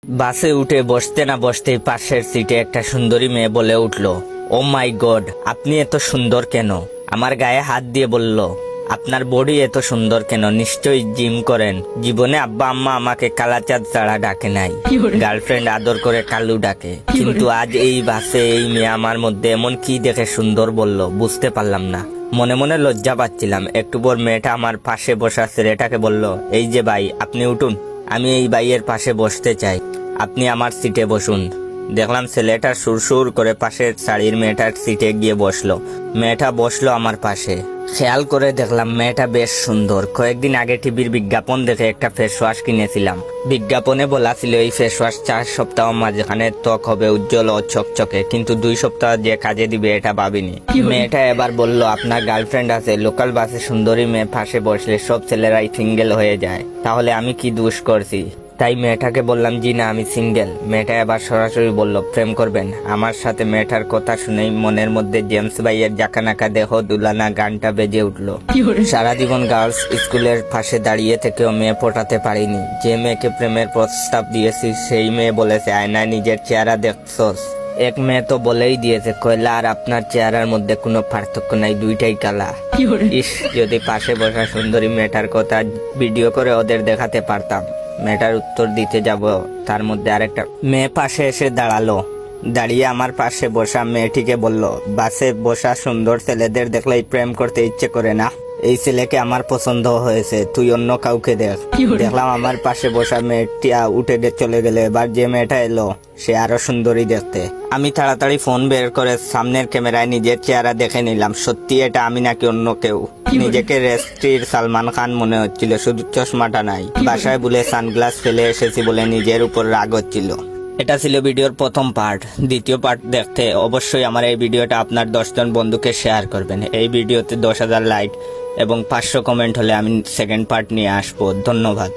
বাসে উঠে বসতে না বসতেই পাশের সিটে একটা সুন্দরী মেয়ে বলে উঠলো, ও মাই গড, আপনি এত সুন্দর কেন? আমার গায়ে হাত দিয়ে বলল, আপনার বডি এত সুন্দর কেন? নিশ্চয়ই জিম করেন। জীবনে আব্বা আম্মা আমাকে কালাচাঁদ ছাড়া ডাকে নাই, গার্লফ্রেন্ড আদর করে কালু ডাকে, কিন্তু আজ এই বাসে এই মেয়ে আমার মধ্যে এমন কি দেখে সুন্দর বলল, বুঝতে পারলাম না। মনে মনে লজ্জা পাচ্ছিলাম। একটু পর মেয়েটা আমার পাশে বসা ছেলেটাকে বলল, এই যে ভাই, আপনি উঠুন, আমি এই ভাইয়ের পাশে বসতে চাই, আপনি আমার সিটে বসুন। দেখলাম ছেলেটা সুরসুর করে পাশের শাড়ির মেয়েটার সিটে গিয়ে বসলো। মেয়েটা বসলো আমার পাশে। খেয়াল করে দেখলাম মেয়েটা বেশ সুন্দর। কয়েকদিন আগে টিভির বিজ্ঞাপন দেখে একটা ফেস ওয়াশ কিনেছিলাম। বিজ্ঞাপনে বলা ছিল এই ফেস ওয়াশ 4 সপ্তাহ মাঝখানে ত্বক হবে উজ্জ্বল ও চকচকে, কিন্তু 2 সপ্তাহ যে কাজে দিবে এটা ভাবিনি। মেয়েটা এবার বলল, আপনার গার্লফ্রেন্ড আছে? লোকাল বাসে সুন্দরী মেয়ে পাশে বসলে সব ছেলেরাই সিঙ্গেল হয়ে যায়, তাহলে আমি কি দোষ করছি? তাই মেয়েটাকে বললাম, জি না, আমি সিঙ্গেল। মেয়েটা এবার সরাসরি বলল, প্রেম করবেন আমার সাথে? মেয়েটার কথা শুনেই মনের মধ্যে জেমস ভাইয়ের জাকানাকা দেহ দুলানা গানটা বেজে উঠলো। সারা জীবন গার্লস স্কুলের পাশে দাঁড়িয়ে থেকেও মেয়ে পটাতে পারিনি। যে মেয়েকে প্রেমের প্রস্তাব দিয়েছি সেই মেয়ে বলেছে, আয়নায় নিজের চেহারা দেখছস? এক মেয়ে তো বলেই দিয়েছে, কয়লা আর আপনার চেহারার মধ্যে কোনো পার্থক্য নাই, দুইটাই কালা। ইস, যদি পাশে বসা সুন্দরী মেয়েটার কথা ভিডিও করে ওদের দেখাতে পারতাম। মেয়েটার উত্তর দিতে যাব, তার মধ্যে আরেকটা মেয়ে পাশে এসে দাঁড়ালো। দাঁড়িয়ে আমার পাশে বসা মেয়েটিকে বলল, বাসে বসা সুন্দর ছেলেদের দেখলেই প্রেম করতে ইচ্ছে করে না? এই ছেলেকে আমার পছন্দ হয়েছে, তুই অন্য কাউকে দেখ। দেখলাম আমার পাশে বসা মেয়েটি উঠে চলে গেলে। এবার যে মেয়েটা এলো সে আরো সুন্দরী দেখতে। আমি তাড়াতাড়ি ফোন বের করে সামনের ক্যামেরায় নিজের চেহারা দেখে নিলাম। সত্যি এটা আমি নাকি অন্য কেউ? নিজেকে রেস্ট্রির সালমান খান মনে হচ্ছিল, শুধু চশমাটা নাই। বাসায় বলে সানগ্লাস ফেলে এসেছি বলে নিজের উপর রাগ হচ্ছিল। এটা ছিল ভিডিওর প্রথম পার্ট। দ্বিতীয় পার্ট দেখতে অবশ্যই আমার এই ভিডিওটা আপনার 10 জন বন্ধুকে শেয়ার করবেন। এই ভিডিওতে 10,000 লাইক এবং 500 কমেন্ট হলে আমি সেকেন্ড পার্ট নিয়ে আসবো। ধন্যবাদ।